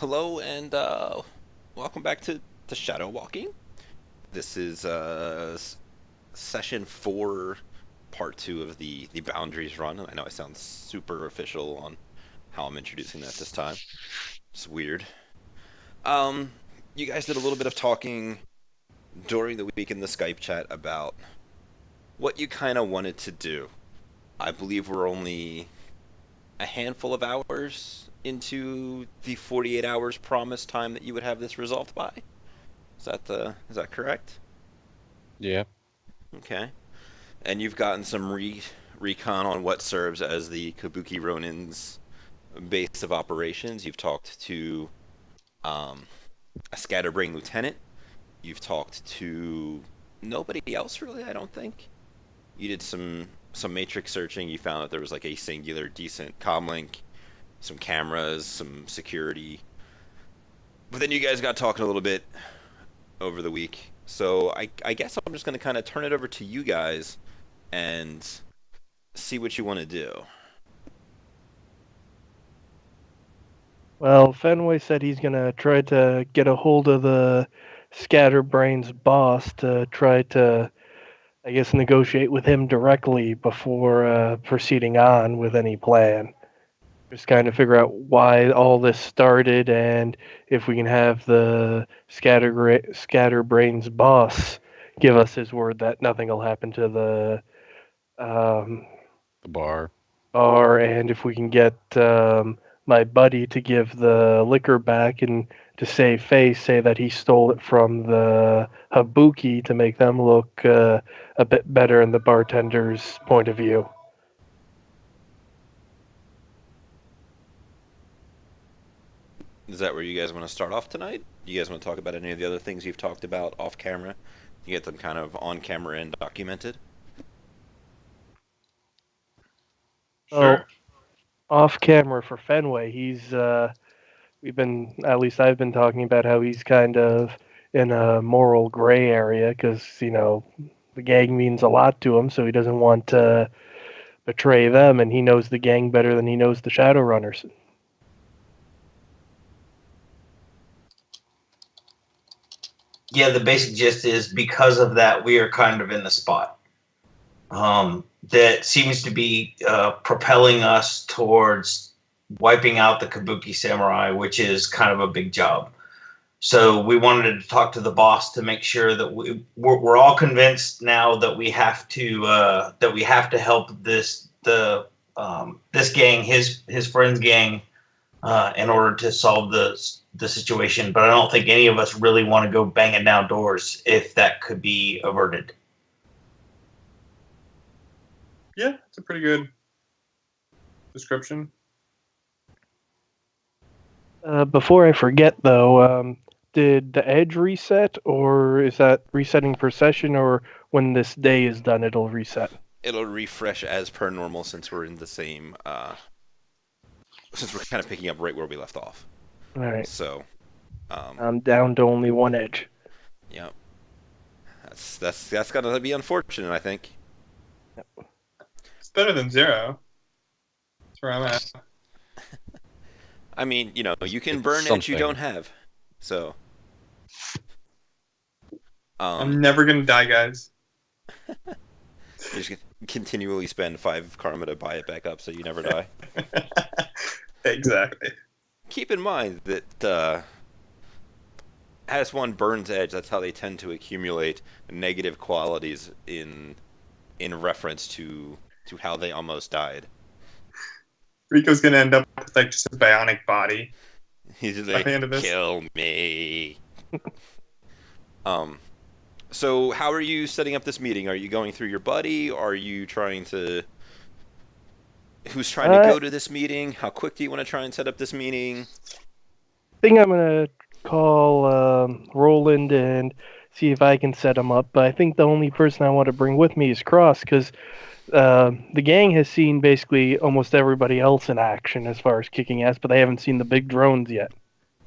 Hello and welcome back to ShadowWalking. This is session 4, part 2 of the boundaries run. And I know I sound super official on how I'm introducing that this time. It's weird. Um, you guys did a little bit of talking during the week in the Skype chat about what you kind of wanted to do. I believe we're only a handful of hours into the 48 hours promised time that you would have this resolved by. Is that correct? Yeah. Okay. And you've gotten some recon on what serves as the Kabuki Ronin's base of operations. You've talked to um, a scatterbrain lieutenant. You've talked to nobody else really, I don't think. You did some matrix searching. You found that there was like a singular decent comlink, some cameras, some security. But then you guys got talking a little bit over the week. So I guess I'm just going to kind of turn it over to you guys and see what you want to do. Well, Fenway said he's gonna try to get a hold of the Scatterbrain's boss to try to, I guess, negotiate with him directly before proceeding on with any plan. Just kind of figure out why all this started and if we can have the Scatterbrain's boss give us his word that nothing will happen to the um, The bar. bar, and if we can get my buddy to give the liquor back and to save face, say that he stole it from the Habuki to make them look a bit better in the bartender's point of view. Is that where you guys want to start off tonight? Do you guys want to talk about any of the other things you've talked about off camera? You get them kind of on camera and documented? Oh, Sure. off camera for Fenway, we've been, at least I've been talking about how he's kind of in a moral gray area because, the gang means a lot to him, so he doesn't want to betray them, and he knows the gang better than he knows the Shadowrunners. Yeah, the basic gist is because of that, we are kind of in the spot. That seems to be propelling us towards wiping out the Kabuki Samurai, which is kind of a big job. So we wanted to talk to the boss to make sure that we're all convinced now that we have to help this gang, his friend's gang, in order to solve the situation. But I don't think any of us really want to go banging down doors if that could be averted. Yeah, it's a pretty good description. Before I forget, though, did the edge reset, or is that resetting per session, or when this day is done, it'll reset? It'll refresh as per normal since we're in the same, since we're kind of picking up right where we left off. All right. So, I'm down to only one edge. yeah, that's gonna be unfortunate, I think. It's better than 0. That's where I'm at. I mean, you can It's burn edge you something. don't have. So, I'm never gonna die, guys. you just continually spend 5 karma to buy it back up so you never die. Exactly. Keep in mind that as one burns edge, that's how they tend to accumulate negative qualities in reference to how they almost died. Rico's gonna end up with like just a bionic body. He's just By like, the end of this. kill me. So how are you setting up this meeting? Are you going through your buddy? Are you trying to... Who's trying to go to this meeting? How quick do you want to try and set up this meeting? I think I'm gonna call Roland and see if I can set him up. But I think the only person I want to bring with me is Cross, because the gang has seen basically almost everybody else in action as far as kicking ass, but they haven't seen the big drones yet.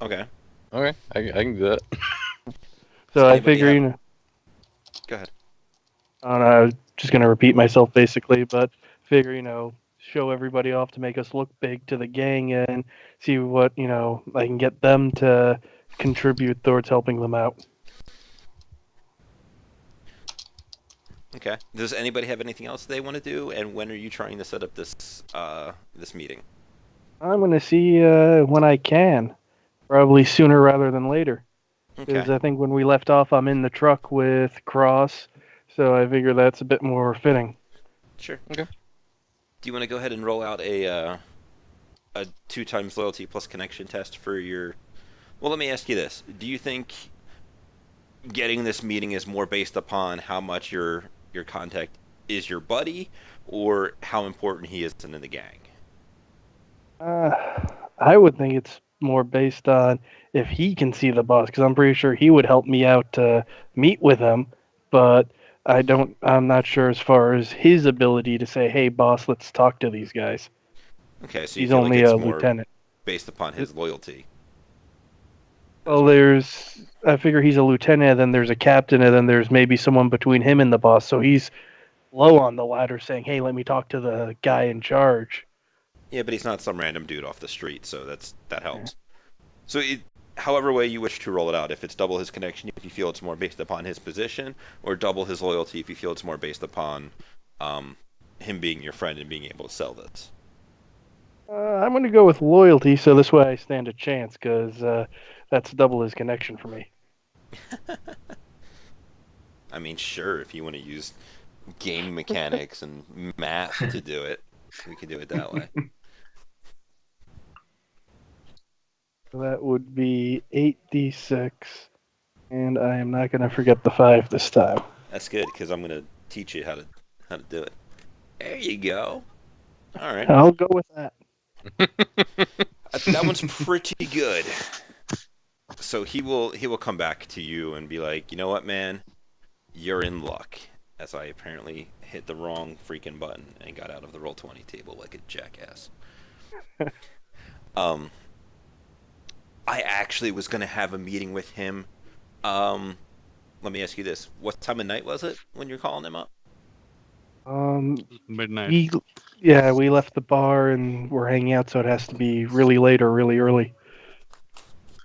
Okay. Okay, I can do that. So Does I anybody figure, have- Go ahead. I don't know, I was just gonna repeat myself basically, but figure, show everybody off to make us look big to the gang and see what, I can get them to contribute towards helping them out. Okay. Does anybody have anything else they want to do? And when are you trying to set up this meeting? I'm going to see when I can, probably sooner rather than later. Because Okay. I think when we left off, I'm in the truck with Cross, so I figure that's a bit more fitting. Sure. Okay. Do you want to go ahead and roll out a 2 times loyalty plus connection test for your? Well, let me ask you this: do you think getting this meeting is more based upon how much your contact is your buddy, or how important he is in the gang? I would think it's more based on if he can see the boss, because I'm pretty sure he would help me out to meet with him, but I'm not sure as far as his ability to say, hey, boss, let's talk to these guys. Okay, so you He's feel like only it's a more lieutenant. based upon his loyalty. Well, I figure he's a lieutenant, then there's a captain, and then there's maybe someone between him and the boss, so he's low on the ladder saying, hey, let me talk to the guy in charge. Yeah, but he's not some random dude off the street, so that helps. So, however way you wish to roll it out, if it's double his connection, if you feel it's more based upon his position, or double his loyalty, if you feel it's more based upon him being your friend and being able to sell this. I'm going to go with loyalty, so this way I stand a chance, because that's double his connection for me. I mean, sure, if you want to use game mechanics and math to do it, we can do it that way. So that would be 8d6, and I am not going to forget the 5 this time. That's good, because I'm going to teach you how to do it. There you go. All right. I'll go with that. That one's pretty good. So he will come back to you and be like, you know what, man, you're in luck. As I apparently hit the wrong freaking button and got out of the roll20 table like a jackass. I actually was gonna have a meeting with him. Let me ask you this: what time of night was it when you're calling him up? Midnight. We left the bar and we're hanging out, so it has to be really late or really early.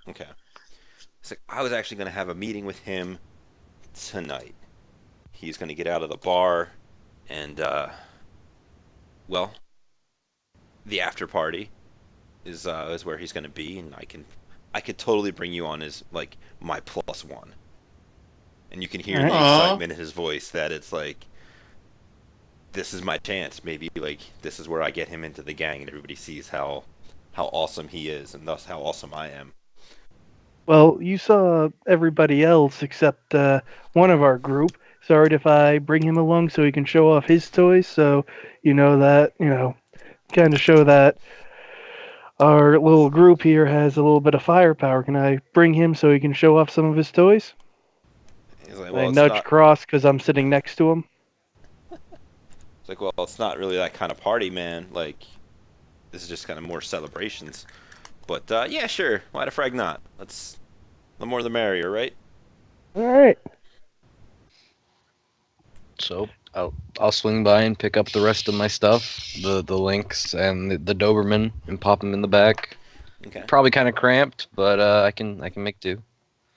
Okay. So I was actually gonna have a meeting with him tonight. He's gonna get out of the bar, and well, the after party is where he's gonna be, and I could totally bring you on as like my +1, and you can hear the excitement in his voice that it's like, this is my chance. Maybe like this is where I get him into the gang, and everybody sees how awesome he is, and thus how awesome I am. Well, you saw everybody else except one of our group. Sorry if I bring him along so he can show off his toys, so kind of show that our little group here has a little bit of firepower. Can I bring him so he can show off some of his toys? He's like, I well, nudge Cross because I'm sitting next to him. It's like, well, it's not really that kind of party, man. Like, this is just kind of more celebrations. But yeah, sure. Why the frag not? The more the merrier, right? All right. So I'll swing by and pick up the rest of my stuff, the links and the Doberman, and pop them in the back. Okay. Probably kind of cramped, but I can make do.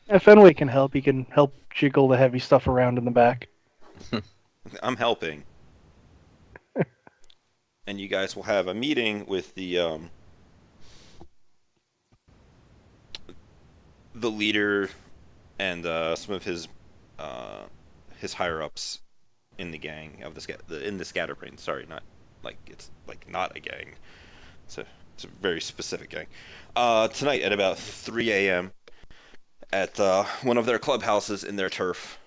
If Fenway can help, he can help jiggle the heavy stuff around in the back. I'm helping. And you guys will have a meeting with the leader and some of his higher ups in the gang of in the scatterbrain. Sorry, not like it's like not a gang. It's a very specific gang. Tonight at about 3 a.m. at one of their clubhouses in their turf,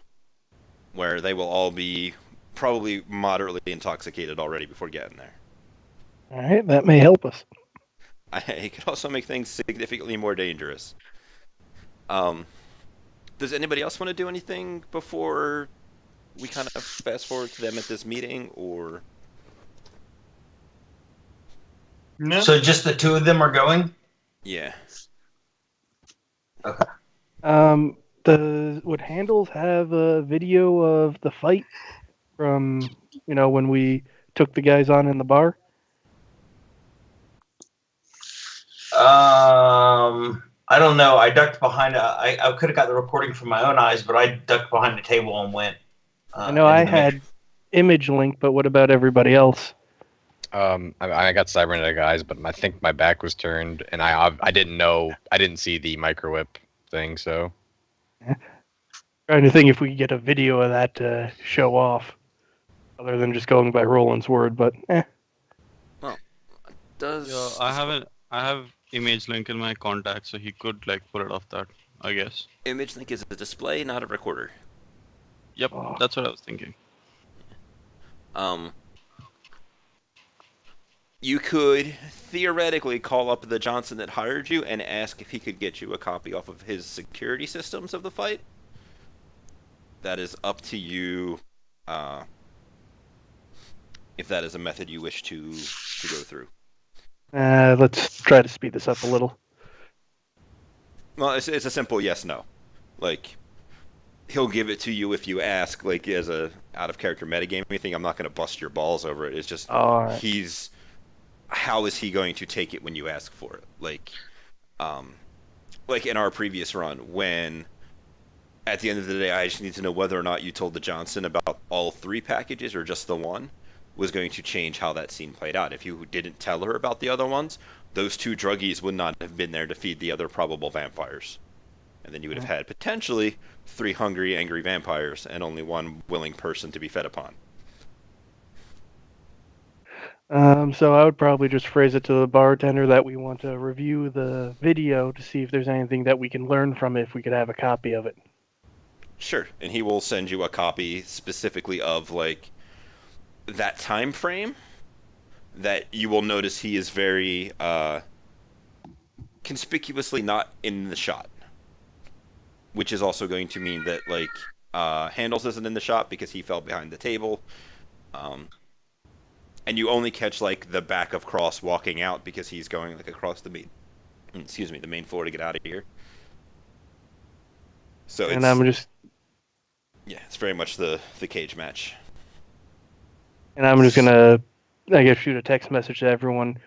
where they will all be probably moderately intoxicated already before getting there. All right, that may help us. It could also make things significantly more dangerous. Does anybody else want to do anything before we kind of fast forward to them at this meeting, or? No. So just the two of them are going? Yeah. Okay. Would Handles have a video of the fight from when we took the guys on in the bar? I don't know. I ducked behind. I could have got the recording from my own eyes, but I ducked behind the table and went. I know I had image link, but what about everybody else? I got cybernetic eyes, but I think my back was turned, and I didn't see the micro whip thing, so. Trying to think if we could get a video of that to show off, other than just going by Roland's word. But Does Yeah, I have image link in my contact, so he could like pull it off that, I guess. image link is a display, not a recorder? Yep, Oh. that's what I was thinking. You could theoretically call up the Johnson that hired you and ask if he could get you a copy off of his security systems of the fight. That is up to you, if that is a method you wish to go through. let's try to speed this up a little. Well, it's a simple yes/no. Like, he'll give it to you if you ask, like, as a out-of-character metagaming thing. I'm not going to bust your balls over it. It's just, All right. how is he going to take it when you ask for it? Like in our previous run, when at the end of the day, I just need to know whether or not you told the Johnson about all 3 packages or just the one, was going to change how that scene played out. If you didn't tell her about the other ones, those 2 druggies would not have been there to feed the other probable vampires. And then you would have had potentially 3 hungry, angry vampires and only 1 willing person to be fed upon. So I would probably just phrase it to the bartender that we want to review the video to see if there's anything that we can learn from it, if we could have a copy of it. Sure, and he will send you a copy specifically of, like, that time frame. That you will notice he is very conspicuously not in the shot, which is also going to mean that, like, Handles isn't in the shot because he fell behind the table, and you only catch, like, the back of Cross walking out because he's going, like, across the main floor to get out of here. So And I'm just it's very much the cage match. And I'm just gonna, I guess, shoot a text message to everyone,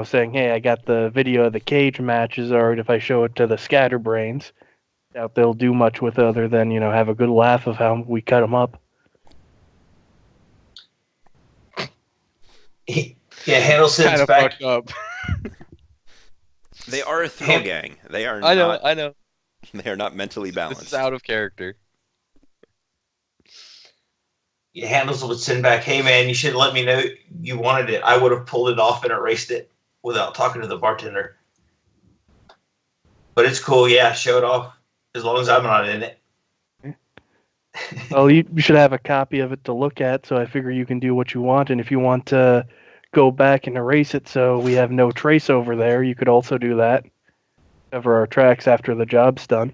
saying, "Hey, I got the video of the cage matches, or if I show it to the scatterbrains, doubt they'll do much with it other than, have a good laugh of how we cut them up." Yeah, Handelson's Kind of back. fucked up. They are a thrill gang. They are I know, not. I know. They are not mentally balanced. This is out of character. Yeah, Handles would send back, "Hey man, you should let me know you wanted it. I would have pulled it off and erased it without talking to the bartender." But it's cool, yeah, show it off as long as I'm not in it. Well, you should have a copy of it to look at, so I figure you can do what you want. And if you want to go back and erase it so we have no trace over there, you could also do that. Cover our tracks after the job's done.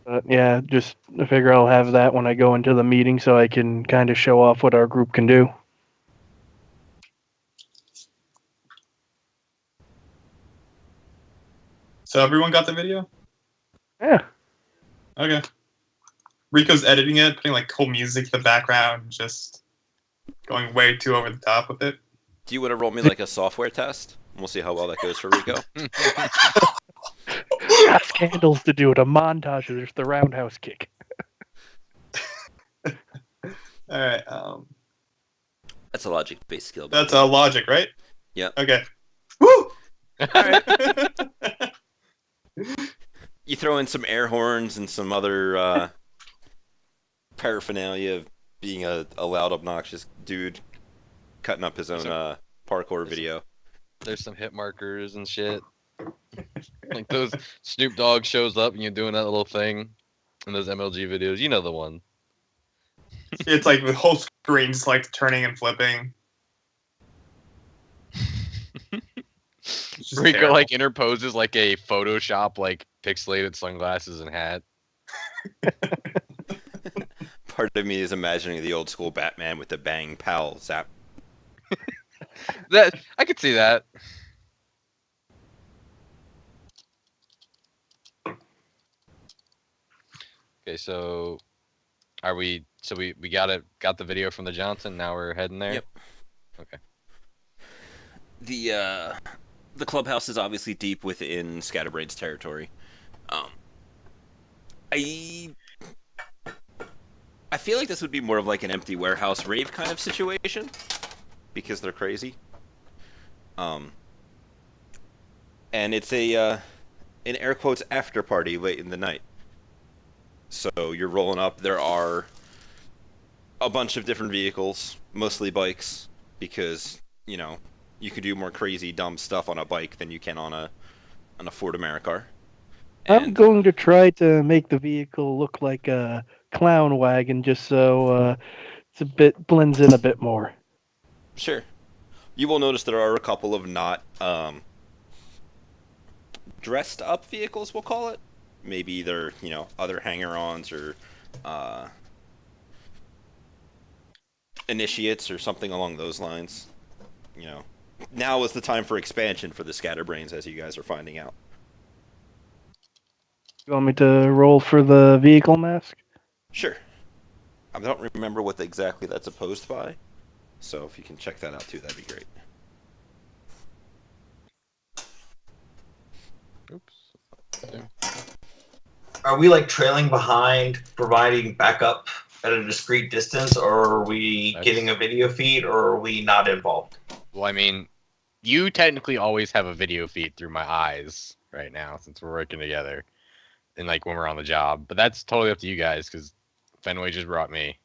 But yeah, just I figure I'll have that when I go into the meeting so I can kind of show off what our group can do. So everyone got the video? Yeah. Okay. Rico's editing it, putting like cool music in the background, just going way too over the top with it. Do you want to roll me like a software test? We'll see how well that goes for Rico. Ask Handles to do it. A montage of just the roundhouse kick. All right. That's a logic-based skill. That's a logic, right? Yeah. Okay. Woo! All right. You throw in some air horns and some other paraphernalia of being a loud, obnoxious dude cutting up his own parkour video. There's some hit markers and shit. Like those Snoop Dogg shows up and you're doing that little thing in those MLG videos. You know the one. It's like the whole screen's like turning and flipping. It's just Rico terrible. like interposes like a Photoshop like pixelated sunglasses and hat. Part of me is imagining the old school Batman with the bang pal zap. That I could see that. Okay, so we got the video from the Johnson. Now we're heading there. Yep. Okay. the clubhouse is obviously deep within Scatterbrain's territory. Um, I I feel like this would be more of like an empty warehouse rave kind of situation because they're crazy. Um, and it's a in air quotes after party late in the night. So you're rolling up. There are a bunch of different vehicles, mostly bikes, because you can do more crazy dumb stuff on a bike than you can on a Ford Americar. I'm And going to try to make the vehicle look like a clown wagon, just so it's a bit blends in a bit more. sure, you will notice there are a couple of not dressed up vehicles, we'll call it. Maybe they're other hanger-ons or uh, initiates or something along those lines. You know, now is the time for expansion for the Scatterbrains, as you guys are finding out. You want me to roll for the vehicle mask? Sure. I don't remember what exactly that's opposed by, so if you can check that out too, that'd be great. Oops. Are we like trailing behind, providing backup at a discrete distance, or are we getting a video feed, or are we not involved? Well, I mean, you technically always have a video feed through my eyes right now since we're working together, and like when we're on the job. But that's totally up to you guys because Fenway just brought me.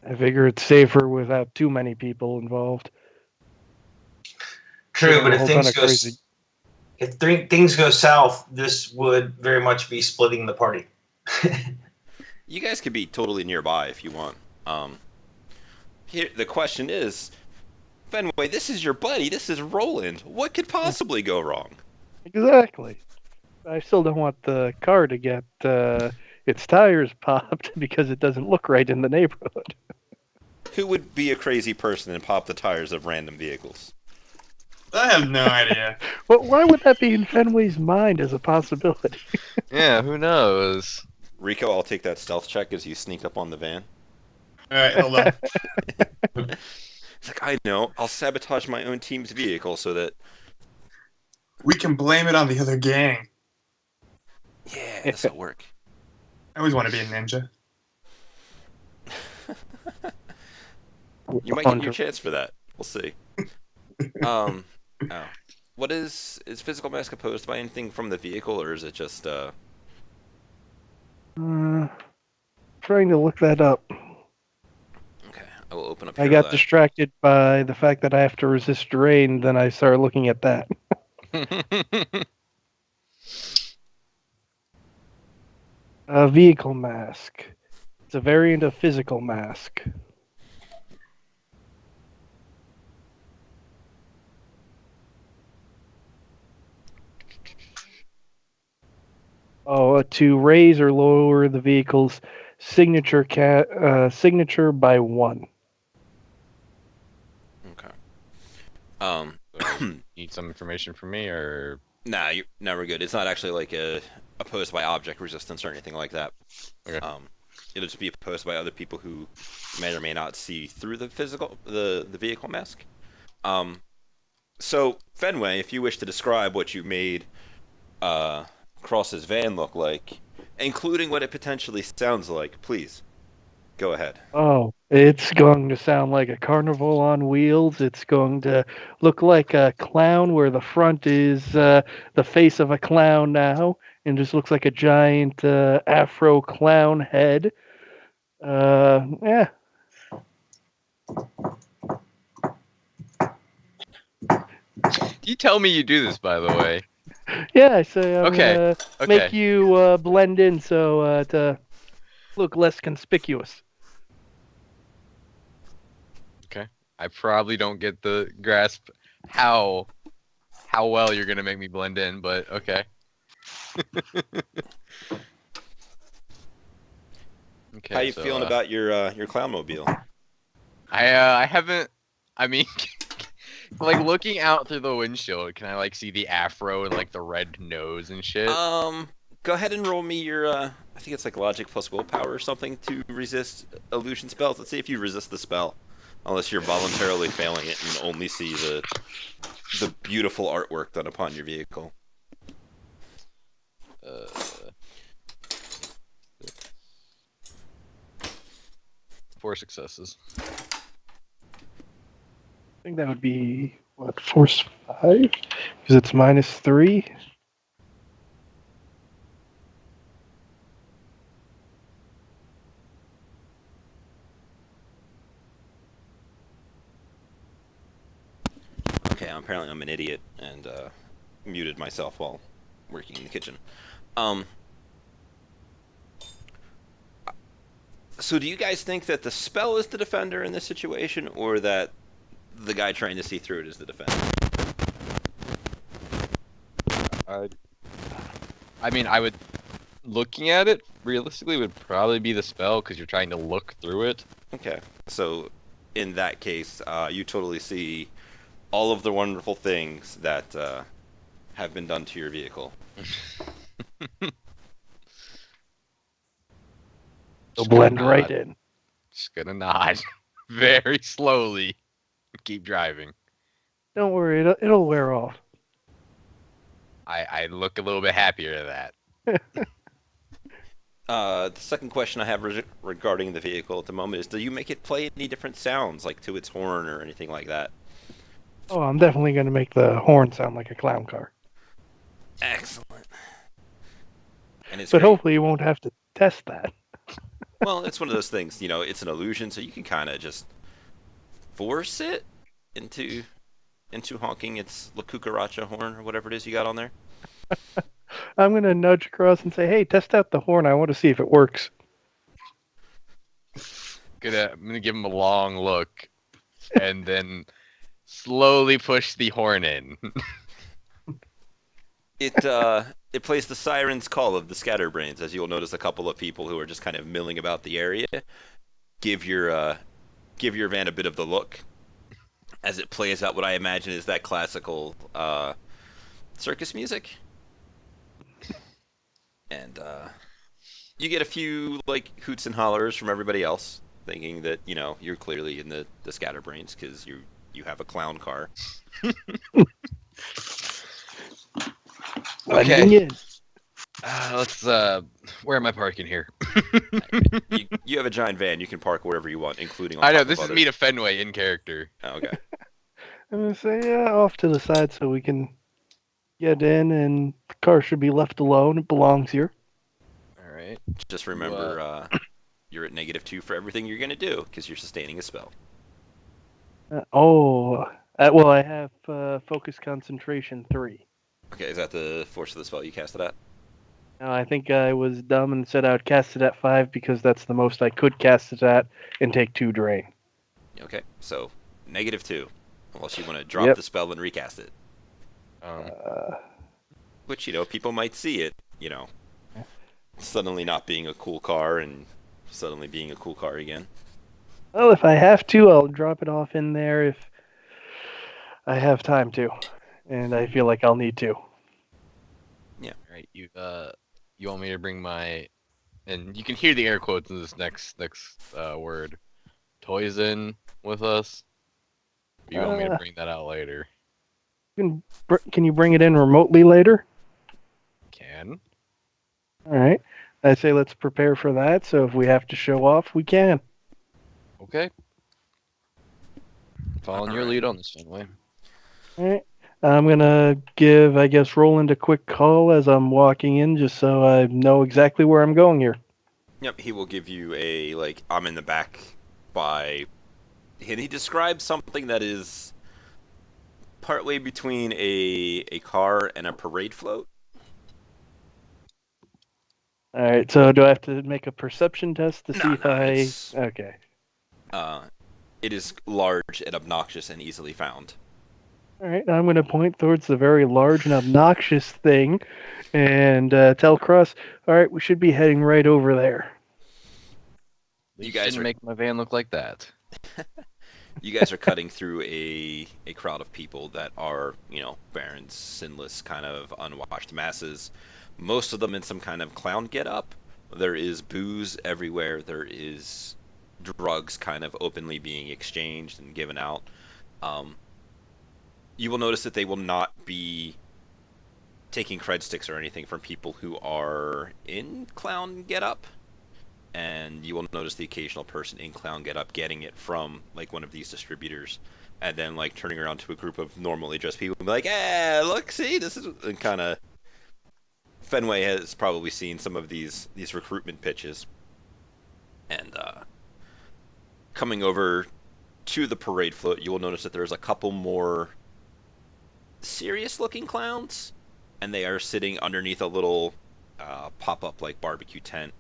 I figure it's safer without too many people involved. True, but A whole ton of crazy. if things go south, this would very much be splitting the party. You guys could be totally nearby if you want. Here, the question is, Fenway, this is your buddy. This is Roland. What could possibly go wrong? Exactly. I still don't want the car to get its tires popped because it doesn't look right in the neighborhood. Who would be a crazy person and pop the tires of random vehicles? I have no idea. Well, why would that be in Fenway's mind as a possibility? Yeah, who knows? Rico, I'll take that stealth check as you sneak up on the van. Alright, hold on. It's like, I know, I'll sabotage my own team's vehicle so that... We can blame it on the other gang. Yeah, this'll work. I always want to be a ninja. You might get your chance for that. We'll see. Oh. What is physical mask opposed by anything from the vehicle, or is it just Trying to look that up. Okay, I will open up I here got that. distracted by the fact that I have to resist rain, then I started looking at that. A vehicle mask. It's a variant of physical mask. Oh, to raise or lower the vehicle's signature by 1. Okay. Need some information from me, or Nah, we're good. It's not actually like opposed by object resistance or anything like that. Okay. It'll just be opposed by other people who may or may not see through the vehicle mask. So Fenway, if you wish to describe what you made Cross's van look like, including what it potentially sounds like, please go ahead. Oh, it's going to sound like a carnival on wheels. It's going to look like a clown where the front is the face of a clown now and just looks like a giant afro clown head. Yeah. you tell me you do this, by the way. Yeah, I say I'm Okay. make you blend in so to look less conspicuous. Okay. I probably don't get the grasp how well you're gonna make me blend in, but okay. Okay. How you feeling about your clownmobile? I haven't. I mean, like looking out through the windshield, can I like see the afro and like the red nose and shit? Go ahead and roll me your I think it's like logic plus willpower or something to resist illusion spells. Let's see if you resist the spell. Unless you're voluntarily failing it and only see the beautiful artwork done upon your vehicle. Uh, 4 successes. I think that would be, what, force 5? Because it's -3. Okay, apparently I'm an idiot and muted myself while working in the kitchen. So do you guys think that the spell is the defender in this situation, or that the guy trying to see through it is the defender? I mean, I would, looking at it, realistically, would probably be the spell because you're trying to look through it. Okay, so in that case, you totally see all of the wonderful things that have been done to your vehicle. They'll Just gonna blend right nod. in. Just gonna nod very slowly. Keep driving. Don't worry, it'll wear off. I look a little bit happier at that. The second question I have regarding the vehicle at the moment is, do you make it play any different sounds, like to its horn or anything like that? Oh, I'm definitely going to make the horn sound like a clown car. Excellent. And it's But great. hopefully you won't have to test that. Well, it's one of those things, it's an illusion, so you can kind of just force it into honking its La Cucaracha horn or whatever it is you got on there. I'm going to nudge across and say, hey, test out the horn. I want to see if it works. I'm gonna give him a long look, and then slowly push the horn in. It plays the siren's call of the scatterbrains, as you'll notice a couple of people who are just kind of milling about the area give your van a bit of the look as it plays out what I imagine is that classical circus music. And you get a few like hoots and hollers from everybody else, thinking that you're clearly in the scatterbrains because you have a clown car. Blending in. Let's. Where am I parking here? You have a giant van. You can park wherever you want, including on I know top this of is others. me to Fenway in character. Oh, okay. I'm going to say, yeah, off to the side so we can get in, and the car should be left alone. It belongs here. All right. Just remember, you're at -2 for everything you're gonna do because you're sustaining a spell. Well, I have focus concentration 3. Okay, is that the force of the spell you cast it at? Now, I think I was dumb and said I would cast it at 5 because that's the most I could cast it at and take 2 drain. Okay, so -2, unless you want to drop Yep. the spell and recast it. Uh, Which people might see it, suddenly not being a cool car and suddenly being a cool car again. well, if I have to, I'll drop it off in there if I have time to, and I feel like I'll need to. All right. You want me to bring my, and you can hear the air quotes in this next word, toys in with us. Or you want me to bring that out later? Can you bring it in remotely later? Can. All right. I say let's prepare for that, so if we have to show off, we can. Okay. Following your Alright. lead on this, Fenway. All right. I'm going to give, I guess, Roland a quick call as I'm walking in, just so I know exactly where I'm going here. Yep, he will give you I'm in the back by... And he describes something that is partway between a car and a parade float. All right. So do I have to make a perception test to see No, if no, I... it's- Okay. It is large and obnoxious and easily found. All right. I'm going to point towards the very large and obnoxious thing and tell Cross, all right, we should be heading right over there. You guys didn't are- make my van look like that. You guys are cutting through a crowd of people that are, barren, sinless, kind of unwashed masses. Most of them in some kind of clown get-up. There is booze everywhere. There is drugs kind of openly being exchanged and given out. You will notice that they will not be taking cred sticks or anything from people who are in clown getup, and you will notice the occasional person in clown getup getting it from like one of these distributors, and then like turning around to a group of normally dressed people and be like, "Eh, look, see, this is," and kind of. Fenway has probably seen some of these recruitment pitches, and coming over to the parade float, you will notice that there's a couple more serious-looking clowns, and they are sitting underneath a little pop-up like barbecue tent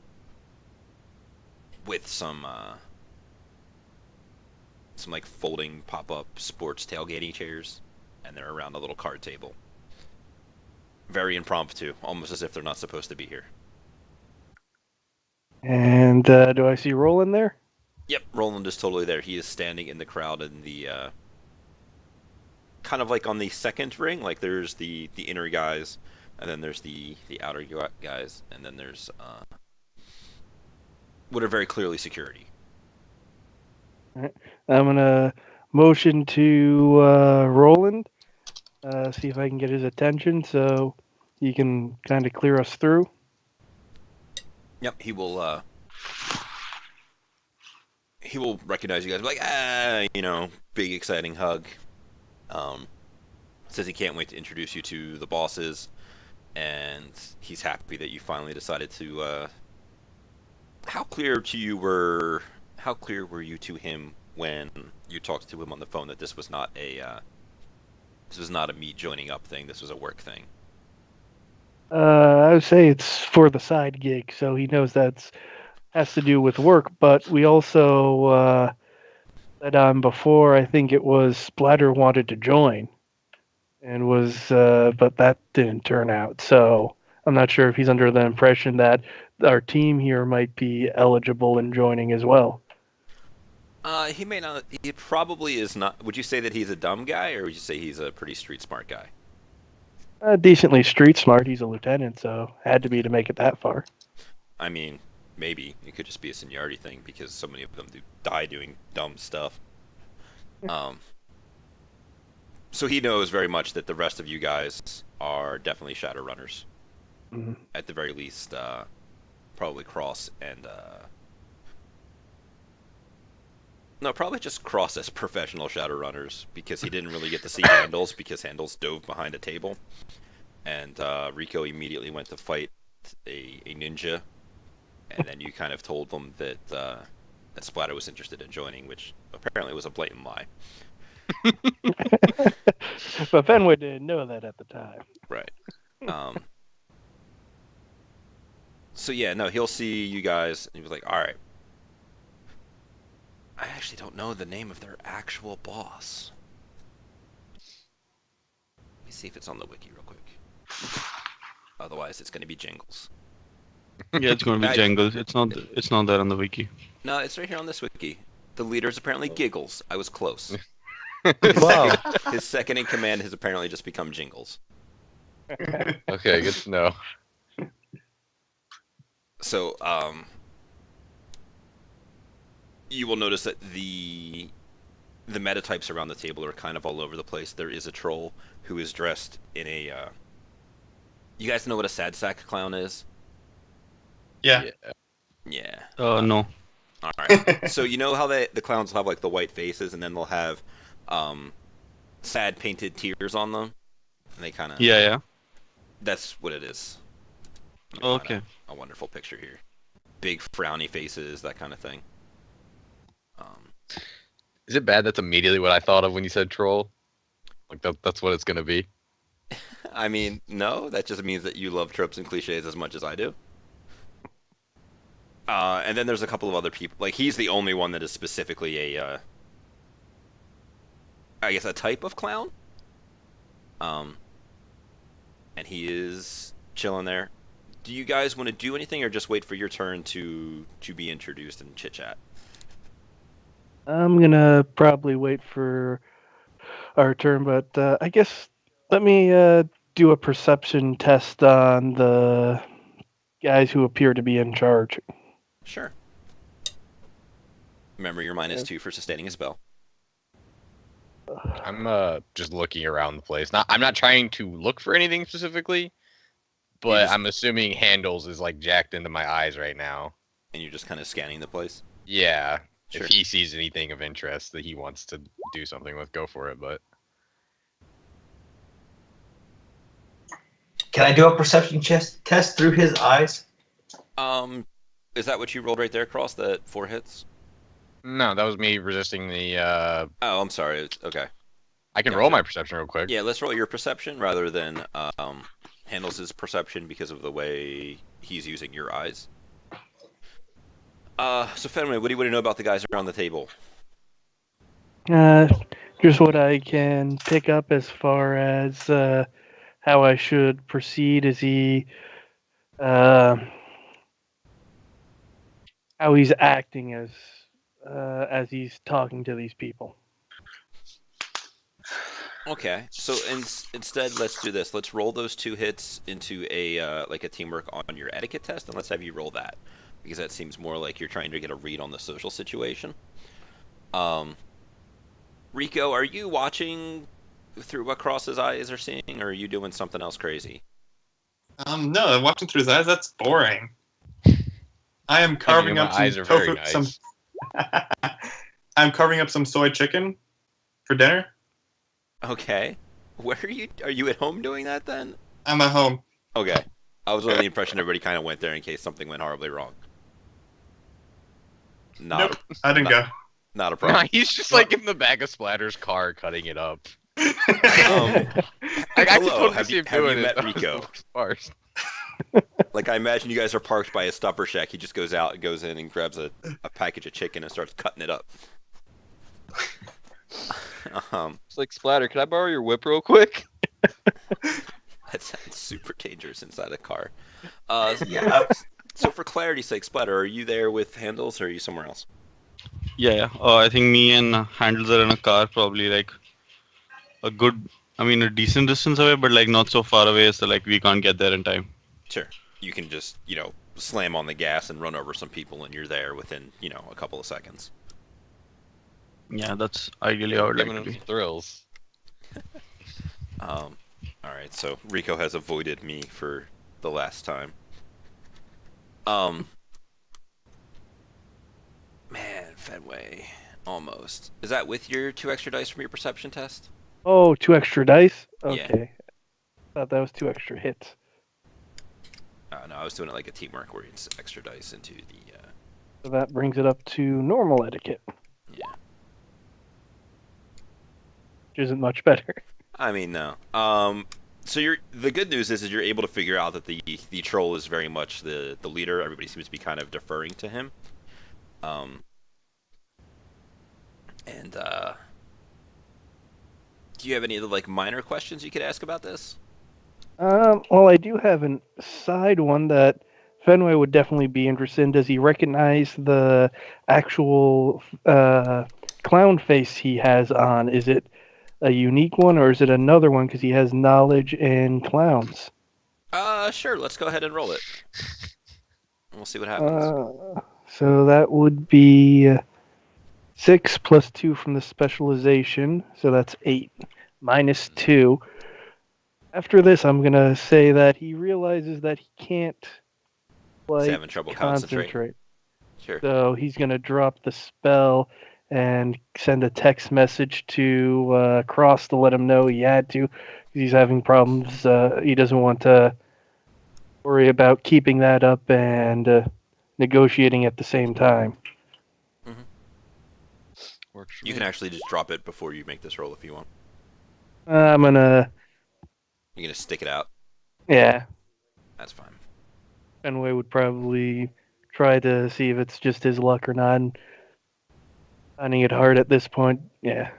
with some like folding pop-up sports tailgating chairs, and they're around a little card table. Very impromptu, almost as if they're not supposed to be here. And do I see Roland there? Yep, Roland is totally there. He is standing in the crowd in the kind of like on the second ring. Like there's the inner guys, and then there's the outer guys, and then there's what are very clearly security. I'm gonna motion to Roland, see if I can get his attention so he can kind of clear us through. Yep, he will recognize you guys. Like, big exciting hug. Says he can't wait to introduce you to the bosses, and he's happy that you finally decided to. How clear were you to him when you talked to him on the phone that this was not a me joining up thing. This was a work thing. I would say it's for the side gig, so he knows that's has to do with work. But we also let on before. I think it was Splatter wanted to join, and but that didn't turn out. So I'm not sure if he's under the impression that our team here might be eligible in joining as well. He may not. He probably is not. Would you say that he's a dumb guy, or would you say he's a pretty street smart guy? Decently street smart. He's a lieutenant, so had to be to make it that far. I mean, maybe it could just be a seniority thing because so many of them die doing dumb stuff. So he knows very much that the rest of you guys are definitely Shadowrunners. Mm-hmm. At the very least, probably Cross and no, probably just Cross as professional Shadowrunners because he didn't really get to see Handles because Handles dove behind a table, and Rico immediately went to fight a ninja, and then you kind of told them that that Splatter was interested in joining, which apparently was a blatant lie. But Fenway didn't know that at the time. Right. So yeah, no, he'll see you guys, and he was like, "All right." I actually don't know the name of their actual boss. Let me see if it's on the wiki real quick. Otherwise, it's going to be Jingles. Yeah, it's going to be Jangles. It's not there on the wiki. No, it's right here on this wiki. The leader is apparently Giggles. I was close. Wow. His second in command has apparently just become Jingles. Okay, good to know. So, you will notice that the meta types around the table are kind of all over the place. There is a troll who is dressed in a. You guys know what a sad sack clown is? Yeah. Yeah. No. All right. So you know how the clowns have like the white faces, and then they'll have sad painted tears on them, and they kind of. Yeah. That's what it is. Okay. A wonderful picture here. Big frowny faces, that kind of thing. Is it bad? That's immediately what I thought of when you said troll. Like that's what it's gonna be. I mean, no, that just means that you love tropes and cliches as much as I do. And then there's a couple of other people. Like, he's the only one that is specifically a, I guess, a type of clown. And he is chilling there. Do you guys want to do anything, or just wait for your turn to be introduced and chit chat? I'm gonna probably wait for our turn, but I guess let me do a perception test on the guys who appear to be in charge. Sure. Remember, you're -2 for sustaining a spell. I'm just looking around the place. I'm not trying to look for anything specifically, but I'm assuming handles is like jacked into my eyes right now. And you're just kind of scanning the place. Yeah. Sure. If he sees anything of interest that he wants to do something with, go for it. But Can I do a perception test through his eyes? Is that what you rolled right there, Cross? That 4 hits? no, that was me resisting the. Oh, I'm sorry. Okay. I can Gotcha. roll my perception real quick. Yeah, let's roll your perception rather than Handles' perception because of the way he's using your eyes. So Fenway, what do you want to know about the guys around the table? Just what I can pick up as far as how I should proceed. Is he how he's acting as he's talking to these people? Okay, so instead, let's do this. Let's roll those 2 hits into a like a teamwork on your etiquette test, and let's have you roll that because that seems more like you're trying to get a read on the social situation. Rico, are you watching through what Cross's eyes are seeing, or are you doing something else crazy? No, watching through his eyes, that's boring. I am carving up some eyes are very tofu, nice. I'm carving up some soy chicken for dinner. Okay, where are you? Are you at home doing that then? I'm at home. Okay, I was under the impression everybody kind of went there in case something went horribly wrong. Nope, I didn't go. Not a Nah, problem. he's just like in the back of Splatter's car cutting it up. Um, I could hello, totally have see you, him have you doing met it. Rico? Sparse. Like, I imagine you guys are parked by a stopper shack. He just goes out and goes in and grabs a package of chicken and starts cutting it up. It's like, Splatter, can I borrow your whip real quick? That sounds super dangerous inside a car. Yeah. So for clarity's sake, Splatter, are you there with Handles or are you somewhere else? Yeah. I think me and Handles are in a car, probably like a decent distance away, but like not so far away so like we can't get there in time. Sure. You can just, slam on the gas and run over some people and you're there within, a couple of seconds. Yeah, that's ideally how I would like Giving to him be. some thrills. All right, so Rico has avoided me for the last time. Man, Fenway, almost. Is that with your 2 extra dice from your perception test? Oh, 2 extra dice? Yeah. Okay. Thought that was 2 extra hits. No, I was doing it like a teamwork where it's extra dice into the. So that brings it up to normal etiquette, Yeah. which isn't much better. I mean, no. So the good news is you're able to figure out that the troll is very much the leader. Everybody seems to be kind of deferring to him. And do you have any other minor questions you could ask about this? Well, I do have a side one that Fenway would definitely be interested in. Does he recognize the actual clown face he has on? Is it a unique one, or is it another one because he has knowledge in clowns? Sure. Let's go ahead and roll it. We'll see what happens. So that would be 6 plus 2 from the specialization, so that's 8. Minus 2. After this, I'm going to say that he realizes that he can't He's having trouble concentrating. Sure. So he's going to drop the spell and send a text message to Cross to let him know he had to. He's having problems. He doesn't want to worry about keeping that up and negotiating at the same time. Works for You me. can actually just drop it before you make this roll if you want. I'm going to... You're gonna stick it out. Yeah. That's fine. Fenway would probably try to see if it's just his luck or not. And finding it hard at this point, yeah.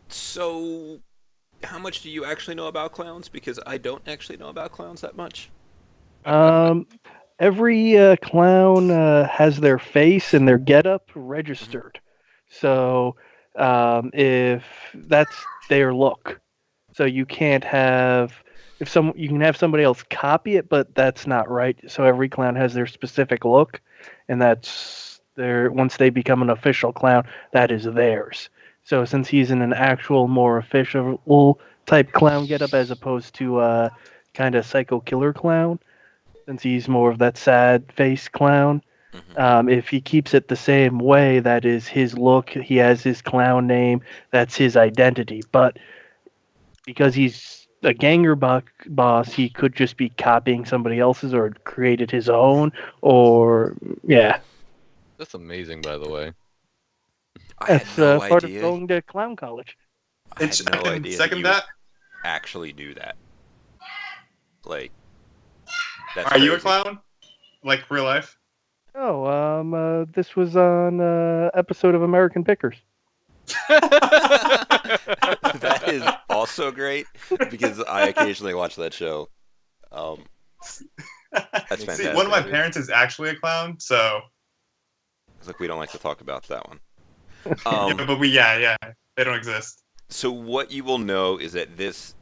So, how much do you actually know about clowns? Because I don't actually know about clowns that much. Every clown has their face and their getup registered. So, if that's their look, so you can't have you can have somebody else copy it, but that's not right. So every clown has their specific look, and that's once they become an official clown, that is theirs. So since he's in an actual, more official type clown getup as opposed to kind of psycho killer clown, since he's more of that sad face clown, if he keeps it the same way, that is his look. He has his clown name. That's his identity. But because he's a ganger boss, he could just be copying somebody else's or created his own. Or yeah, That's amazing, by the way. I that's had no part of idea. going to clown college. I had no idea that Second you that. actually knew that. Like, that's Are you a crazy. clown? Like real life? Oh, this was on episode of American Pickers. That is also great because I occasionally watch that show. That's See, fantastic. See, one of my parents is actually a clown, so Look, we don't like to talk about that one. yeah, but yeah, they don't exist. So what you will know is that this,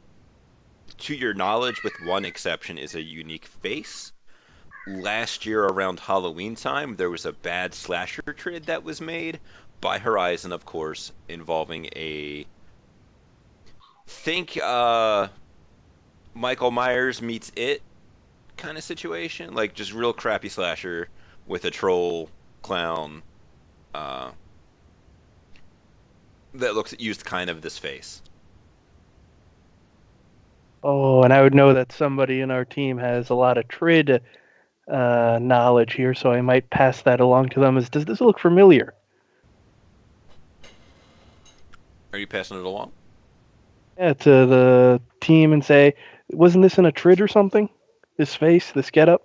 to your knowledge, with one exception, is a unique face. Last year around Halloween time, there was a bad slasher trade that was made by Horizon, of course, involving a think Michael Myers meets It kind of situation, like just real crappy slasher with a troll clown that looks used kind of this face. Oh, and I would know that somebody in our team has a lot of Trid knowledge here, so I might pass that along to them. Does this look familiar? Are you passing it along? Yeah, to the team and say, wasn't this in a Trid or something? This face, this getup?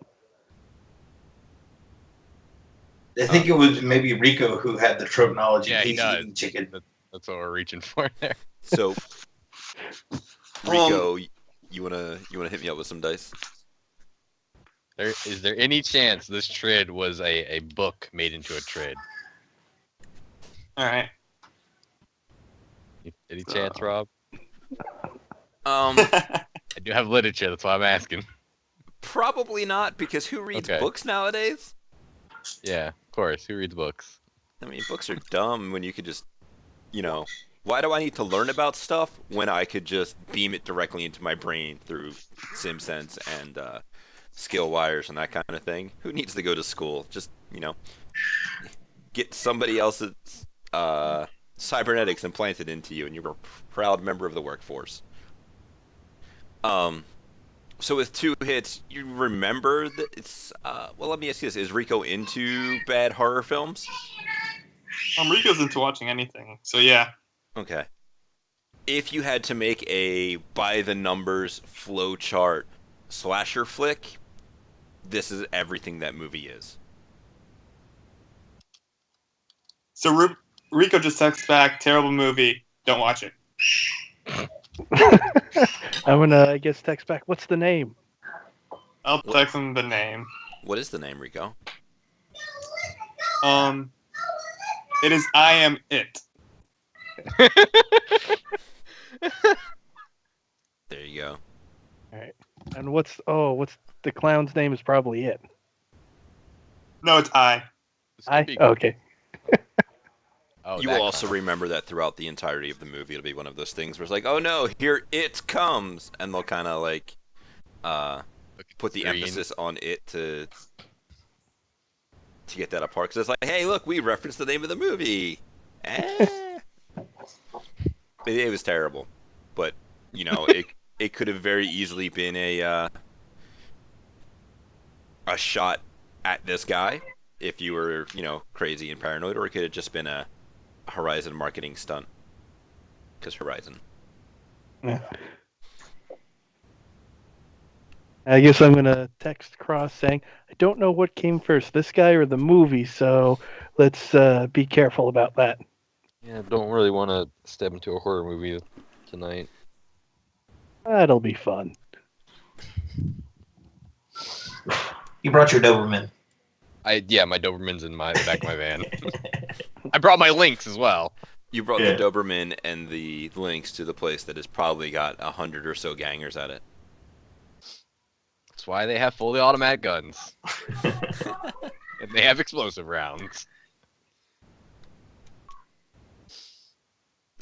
I think it was maybe Rico who had the trope knowledge. Yeah, and he he's does. eating chicken. That's what we're reaching for there. So, Rico, you wanna hit me up with some dice? Is there any chance this Trid was a book made into a Trid? All right. Any chance, Rob? I do have literature, that's why I'm asking. Probably not, because who reads books nowadays? Yeah, of course. Who reads books? I mean, books are dumb when you could just, why do I need to learn about stuff when I could just beam it directly into my brain through SimSense and skill wires and that kind of thing? Who needs to go to school? Just, get somebody else's cybernetics implanted into you, and you're a proud member of the workforce. So with 2 hits, you remember that it's, well, let me ask you this. Is Rico into bad horror films? Rico's into watching anything, so yeah. Okay. If you had to make a by-the-numbers flowchart slasher flick, this is everything that movie is. So Rico just texts back, terrible movie, don't watch it. I'm gonna, I guess, text back. What's the name? I'll text him the name. What is the name, Rico? It is I Am It. There you go. All right. And what's the clown's name? Is probably it. No, it's I. Okay. Oh, You will also remember that throughout the entirety of the movie, it'll be one of those things where it's like, oh no, here it comes, and they'll kind of like put the emphasis on it to get that apart. Because it's like, hey, look, we referenced the name of the movie. It was terrible, but it could have very easily been a shot at this guy if you were crazy and paranoid, or it could have just been a Horizon marketing stunt. Because Horizon. Yeah. I guess I'm gonna text Cross saying, I don't know what came first, this guy or the movie, so let's be careful about that. Yeah, don't really want to step into a horror movie tonight. That'll be fun. You brought your Doberman. Yeah, my Doberman's in my back of my van. I brought my Lynx as well. You brought the Doberman and the Lynx to the place that has probably got 100 or so gangers at it. That's why they have fully automatic guns. And they have explosive rounds.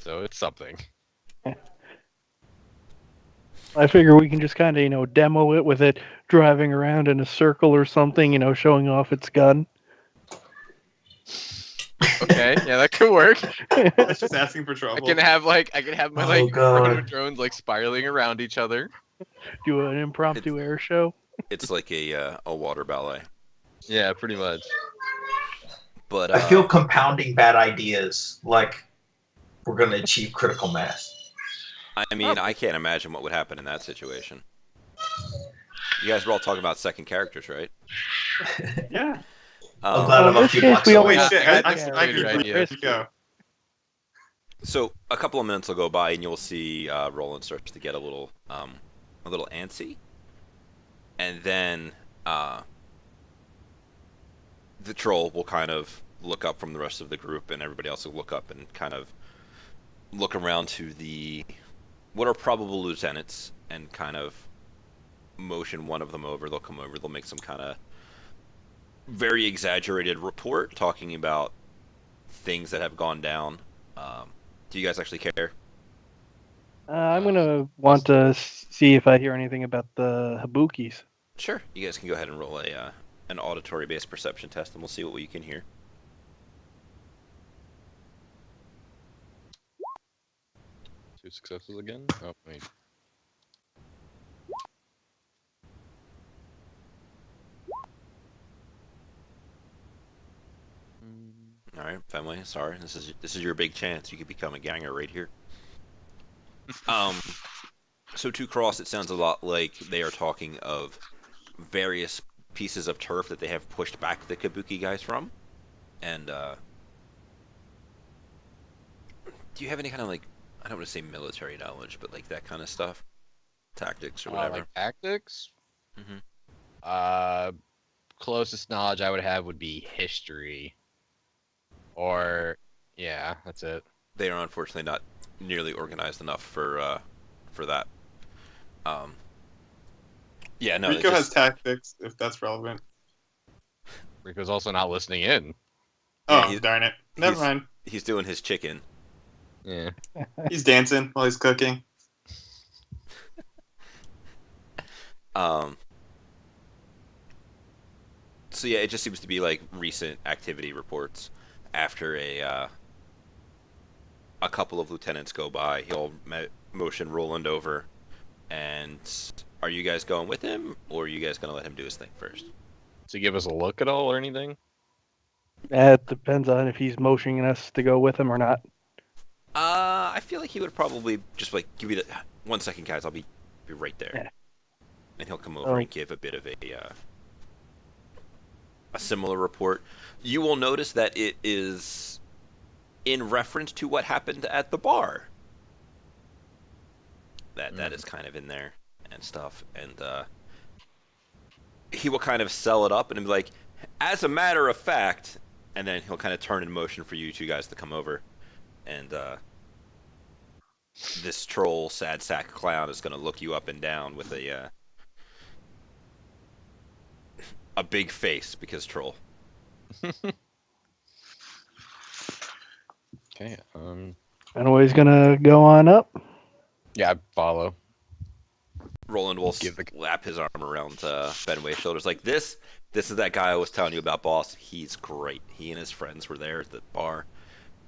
so it's something. I figure we can just kind of, demo it with it driving around in a circle or something, showing off its gun. Okay, yeah, that could work. That's just asking for I trouble. can have my Oh, God. proto drones like spiraling around each other. Do an impromptu air show. It's like a water ballet. Yeah, pretty much. But I feel compounding bad ideas like we're going to achieve critical mass. I mean, I can't imagine what would happen in that situation. You guys were all talking about second characters, right? Yeah. I'm glad I'm in a this few case, blocks we Oh, only away. wait, shit. got I that can character agree. idea. Here we go. So a couple of minutes will go by, and you'll see Roland starts to get a little antsy, and then the troll will kind of look up from the rest of the group, and everybody else will look up and kind of look around to what are probable lieutenants, and kind of motion one of them over. They'll come over. They'll make some kind of very exaggerated report talking about things that have gone down. Do you guys actually care? I'm going to want to see if I hear anything about the Habukis. Sure. You guys can go ahead and roll an auditory-based perception test, and we'll see what you can hear. Two successes again? Oh, wait. All right, family. Sorry, this is your big chance. You could become a ganger right here. So to cross, it sounds a lot like they are talking of various pieces of turf that they have pushed back the Kabuki guys from, and do you have any kind of I don't want to say military knowledge, but like that kind of stuff, tactics or whatever? Like tactics? Mhm. Closest knowledge I would have would be history. Or, yeah, that's it. They are unfortunately not nearly organized enough for that. Yeah, no. Rico has tactics, if that's relevant. Rico's also not listening in. Yeah, Oh, darn it. Never mind. He's doing his chicken. Yeah. He's dancing while he's cooking. So yeah, it just seems to be like recent activity reports. After a couple of lieutenants go by, he'll motion Roland over. And are you guys going with him, or are you guys gonna let him do his thing first? To give us a look at all or anything? It depends on if he's motioning us to go with him or not. I feel like he would probably just give me the 1 second, guys. I'll be right there. Yeah. And he'll come over and give a bit of a similar report. You will notice that it is in reference to what happened at the bar. That is kind of in there and stuff, and he will kind of sell it up and be like, as a matter of fact, and then he'll kind of turn in motion for you two guys to come over, and this troll sad sack clown is going to look you up and down with a big face, because troll. Okay. And he's gonna go on up. Yeah, I follow. Roland will slap his arm around Fenway's shoulders. Like, this is that guy I was telling you about, boss. He's great. He and his friends were there at the bar.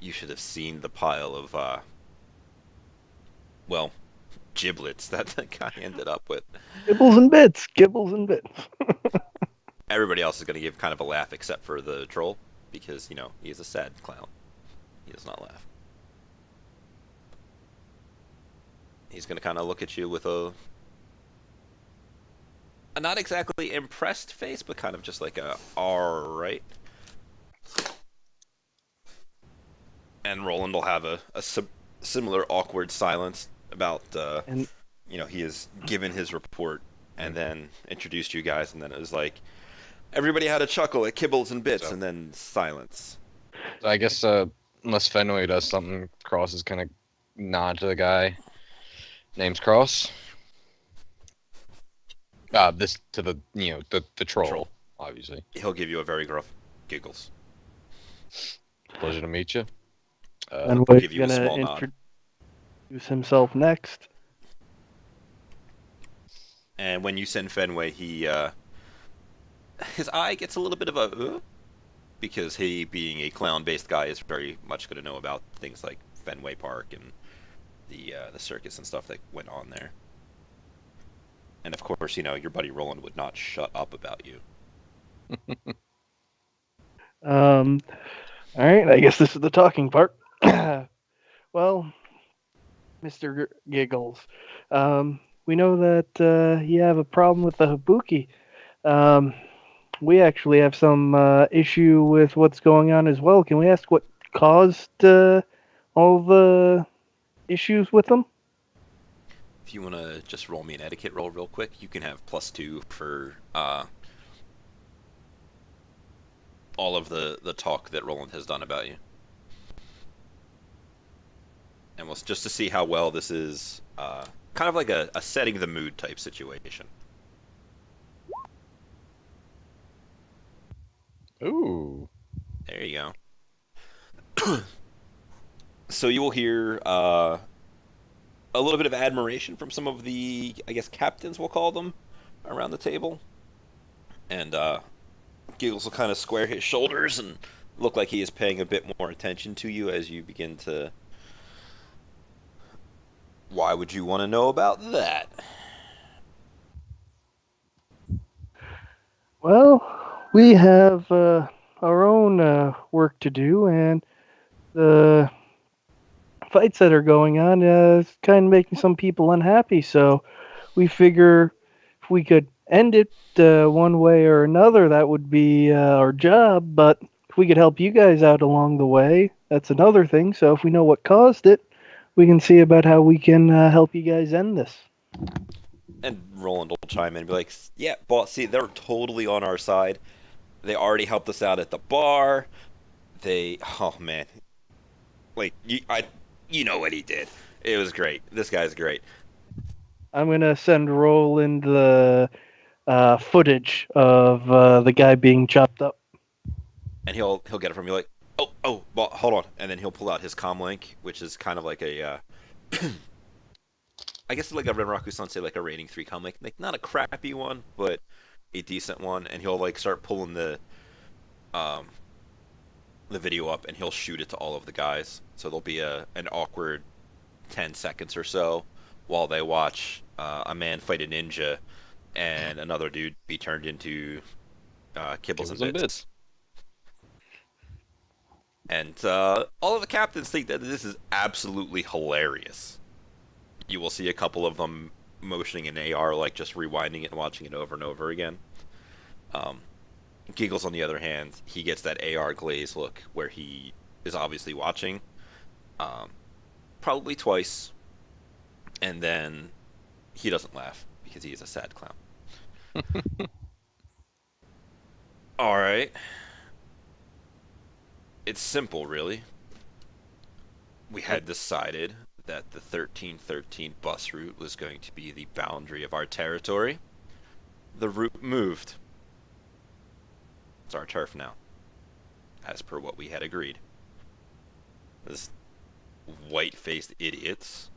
You should have seen the pile of giblets that the guy ended up with. Gibbles and bits. Gibbles and bits. Everybody else is going to give kind of a laugh except for the troll, because, he's a sad clown. He does not laugh. He's going to kind of look at you with a not exactly impressed face, but kind of just like alright. And Roland will have a similar awkward silence about, he has given his report and then introduced you guys, and then it was like, everybody had a chuckle at Kibbles and Bits, and then silence. So I guess unless Fenway does something, Cross is gonna nod to the guy. Name's Cross. This to the the troll, obviously. He'll give you a very gruff giggles. Pleasure to meet you. And I'll give you a small nod. Use himself next. And when you send Fenway, his eye gets a little bit of a because he, being a clown-based guy, is very much going to know about things like Fenway Park and the circus and stuff that went on there. And of course, your buddy Roland would not shut up about you. All right, I guess this is the talking part. Well, Mr. Giggles, we know that you have a problem with the Habuki. Um, we actually have some issue with what's going on as well. Can we ask what caused all the issues with them? If you want to just roll me an etiquette roll real quick, you can have +2 for all of the talk that Roland has done about you. And we'll just to see how well this is kind of like a setting the mood type situation. Ooh. There you go. So you will hear a little bit of admiration from some of the, I guess, captains, we'll call them, around the table. And Giggles will kind of square his shoulders and look like he is paying a bit more attention to you as you begin to... Why would you want to know about that? Well, we have our own work to do, and the fights that are going on is kind of making some people unhappy. So we figure if we could end it one way or another, that would be our job. But if we could help you guys out along the way, that's another thing. So if we know what caused it, we can see about how we can help you guys end this. And Roland will chime in and be like, yeah, boss, see, they're totally on our side. They already helped us out at the bar. Oh man. Like, you know what he did. It was great. This guy's great. I'm gonna send Roland the footage of the guy being chopped up. And he'll get it from you like, oh, well, hold on. And then he'll pull out his comm link, which is kind of like a, I guess like a Renraku-sensei, like a rating 3 comm link. Like, not a crappy one, but a decent one. And he'll like start pulling um, the video up, and he'll shoot it to all of the guys. So there'll be an awkward 10 seconds or so while they watch a man fight a ninja and another dude be turned into kibbles and bits. And all of the captains think that this is absolutely hilarious. You will see a couple of them motioning an AR, like just rewinding it and watching it over and over again. Giggles, on the other hand, he gets that AR glaze look where he is obviously watching, probably twice, and then he doesn't laugh because he is a sad clown. All right. It's simple, really. We had decided that the 1313 bus route was going to be the boundary of our territory. The route moved. It's our turf now, as per what we had agreed. These white-faced idiots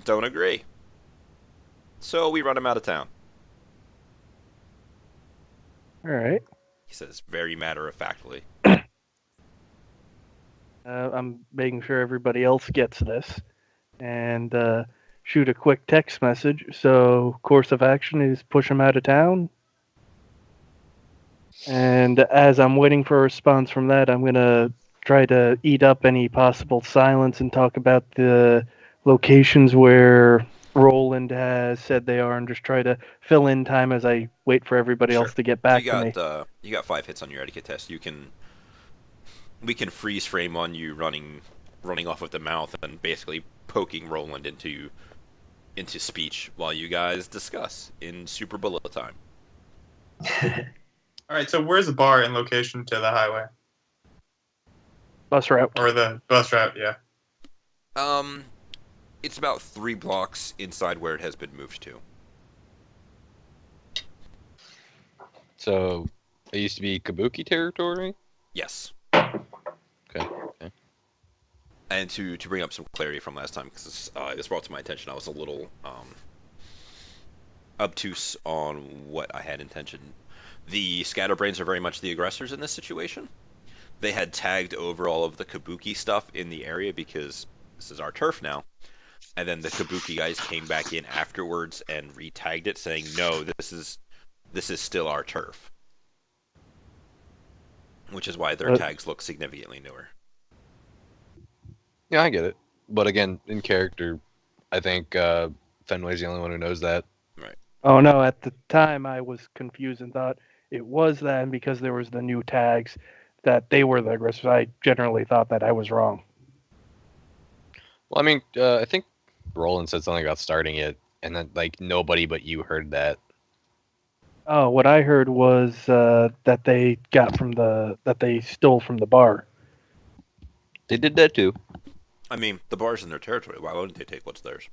don't agree. So we run him out of town. All right. He says very matter-of-factly. I'm making sure everybody else gets this, and shoot a quick text message. So course of action is push him out of town. And as I'm waiting for a response from that, I'm gonna try to eat up any possible silence and talk about the locations where Roland has said they are, and just try to fill in time as I wait for everybody else to get back to me. You got 5 hits on your etiquette test. We can freeze frame on you running off with the mouth and basically poking Roland into speech while you guys discuss in super bullet time. All right, so where's the bar in location to the highway Bus route. or the bus route? Yeah. It's about 3 blocks inside where it has been moved to. So it used to be Kabuki territory? Yes. Okay. And to bring up some clarity from last time, because this brought to my attention, I was a little obtuse on what I had intention. The scatterbrains are very much the aggressors in this situation. They had tagged over all of the Kabuki stuff in the area because this is our turf now. And then the Kabuki guys came back in afterwards and re-tagged it, saying, "No, this is still our turf," which is why their tags look significantly newer. Yeah, I get it. But again, in character, I think Fenway's the only one who knows that. Right. Oh no, at the time I was confused and thought it was them because there was the new tags that they were the aggressors. I generally thought that I was wrong. Well, I mean, I think Roland said something about starting it, and then like nobody but you heard that. Oh, what I heard was that they stole from the bar. They did that too. I mean, the bar's in their territory. Why wouldn't they take what's theirs?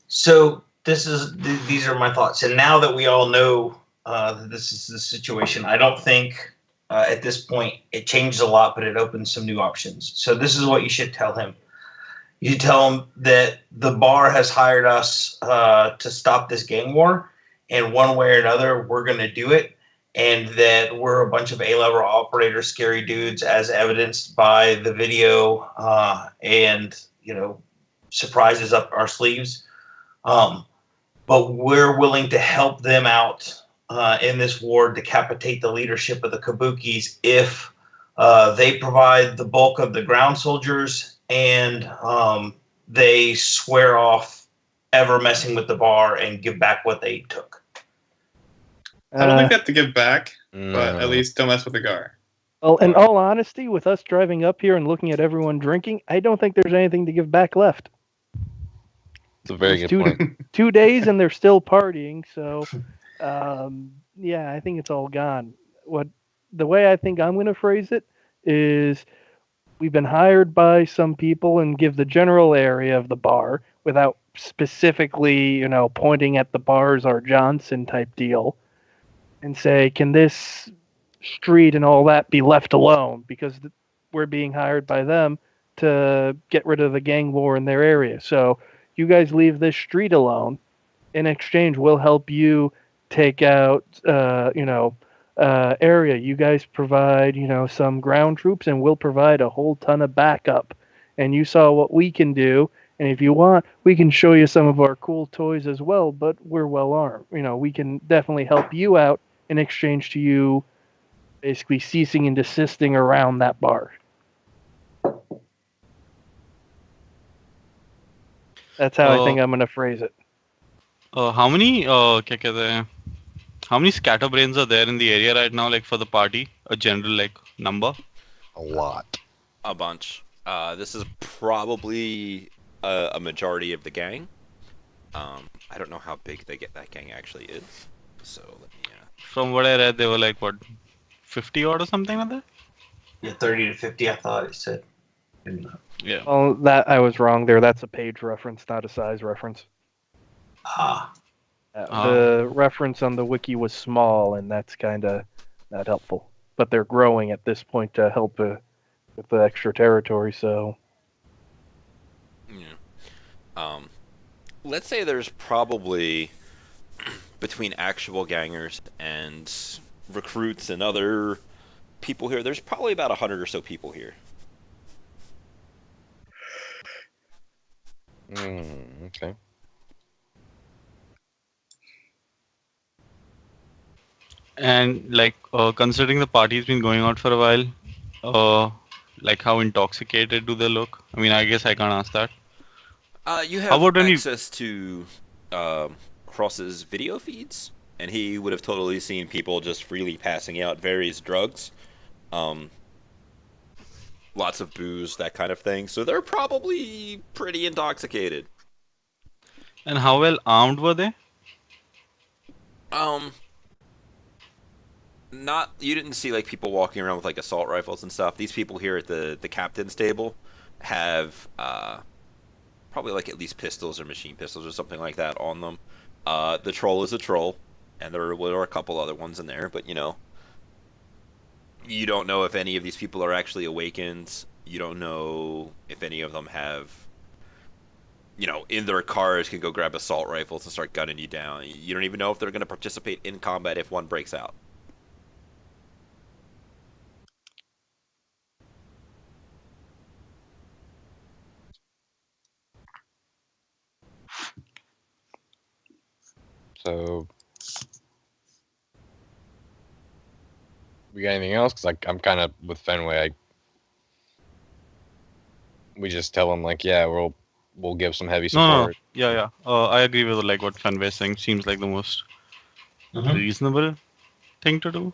So these are my thoughts. And now that we all know that this is the situation, I don't think at this point it changes a lot, but it opens some new options. So this is what you should tell him. You tell him that the bar has hired us to stop this gang war, and one way or another, we're going to do it, and that we're a bunch of A-level operator scary dudes, as evidenced by the video and surprises up our sleeves. But we're willing to help them out in this war, decapitate the leadership of the Kabukis if they provide the bulk of the ground soldiers and they swear off ever messing with the bar and give back what they took. I don't think they have to give back, but at least don't mess with the gar. Well, in all honesty, with us driving up here and looking at everyone drinking, I don't think there's anything to give back left. It's a very good point. 2 days and they're still partying, so yeah, I think it's all gone. The way I think I'm going to phrase it is we've been hired by some people and give the general area of the bar without specifically, pointing at the bars or Johnson type deal and say, can this street and all that be left alone because we're being hired by them to get rid of the gang war in their area. So you guys leave this street alone. In exchange, we'll help you take out, area. You guys provide, some ground troops, and we'll provide a whole ton of backup. And you saw what we can do. And if you want, we can show you some of our cool toys as well. But we're well armed. We can definitely help you out in exchange to you, basically ceasing and desisting around that bar. That's how I think I'm gonna phrase it. How many how many scatterbrains are there in the area right now, like for the party? A general number? A lot. A bunch. This is probably a majority of the gang. I don't know how big that gang actually is. So let me. From what I read, they were 50 odd or something like that. Yeah, 30 to 50. I thought it said. Yeah. Well, that I was wrong there. That's a page reference, not a size reference. The reference on the wiki was small, and that's kind of not helpful. But they're growing at this point to help with the extra territory. So, yeah. Let's say there's probably between actual gangers and recruits and other people here. There's probably about 100 or so people here. Okay. And considering the party's been going on for a while, how intoxicated do they look? I mean, I guess I can't ask that. You have access to Cross's video feeds, and he would have totally seen people just freely passing out various drugs, lots of booze, that kind of thing. So they're probably pretty intoxicated. And how well armed were they? You didn't see people walking around with assault rifles and stuff. These people here at the captain's table have probably at least pistols or machine pistols or something like that on them. The troll is a troll, and there were a couple other ones in there, but You don't know if any of these people are actually awakened. You don't know if any of them have, in their cars can go grab assault rifles and start gunning you down. You don't even know if they're going to participate in combat if one breaks out. So, we got anything else? Because I'm kind of with Fenway. We just tell him like, yeah, we'll give some heavy No, no, support. yeah, yeah. I agree with like what Fenway is saying. Seems like the most Mhm. reasonable thing to do.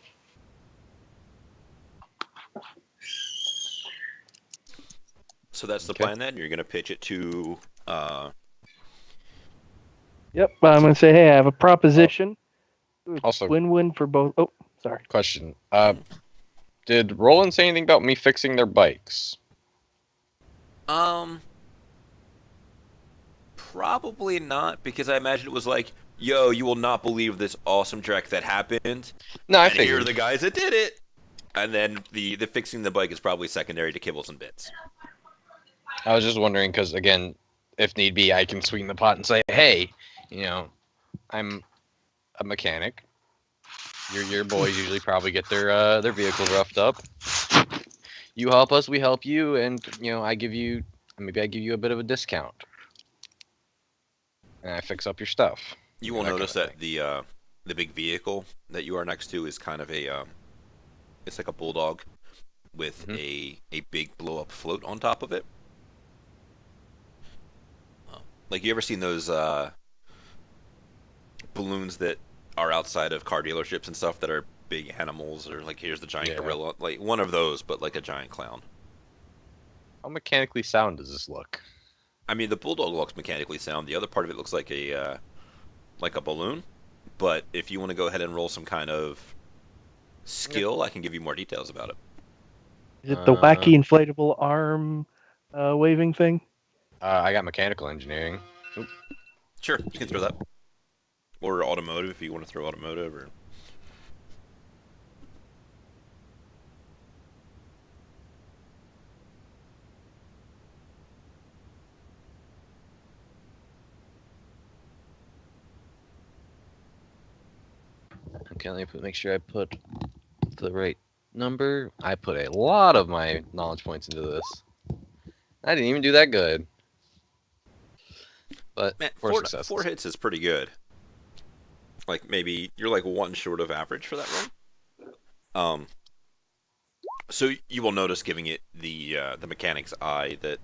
So that's the Okay. plan then. You're going to pitch it to. Yep, I'm going to say, hey, I have a proposition. It's Also- win-win for both. Oh, sorry. Question. Did Roland say anything about me fixing their bikes? Probably not, because I imagine it was like, yo, you will not believe this awesome trek that happened. No, I And here are figured. the guys that did it. And then the fixing the bike is probably secondary to kibbles and bits. I was just wondering because again, if need be, I can sweeten the pot and say, hey, I'm a mechanic. Your boys usually probably get their vehicles roughed up. You help us, we help you, and I give you a bit of a discount, and I fix up your stuff. You will That kind notice of that the big vehicle that you are next to is kind of it's like a bulldog with Mhm. a big blow up float on top of it. Like you ever seen those balloons that are outside of car dealerships and stuff that are big animals, or like here's the giant Yeah. gorilla, like one of those, but like a giant clown. How mechanically sound does this look? I mean, the bulldog looks mechanically sound. The other part of it looks like a balloon. But if you want to go ahead and roll some kind of skill, I can give you more details about it. Is it the wacky inflatable arm waving thing? I got mechanical engineering. Sure, you can throw that. Or automotive if you want to throw automotive. Or Okay, let me make sure I put the right number. I put a lot of my knowledge points into this. I didn't even do that good. But man, four four successes. hits is pretty good. Like maybe you're like one short of average for that run. So you will notice, giving it the mechanic's eye, that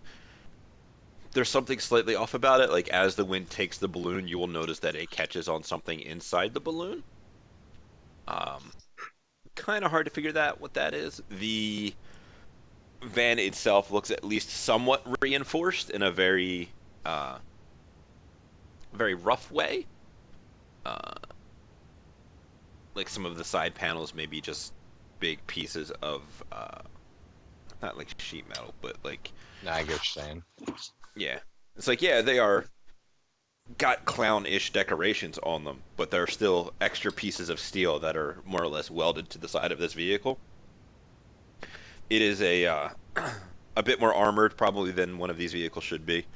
there's something slightly off about it. Like as the wind takes the balloon, you will notice that it catches on something inside the balloon. Kind of hard to figure that what that is. The van itself looks at least somewhat reinforced in a very rough way. Uh, like some of the side panels may be just big pieces of not like sheet metal, but like Nah, I get what you're saying. yeah, it's like yeah they are got clown-ish decorations on them, but there are still extra pieces of steel that are more or less welded to the side of this vehicle. It is a bit more armored probably than one of these vehicles should be.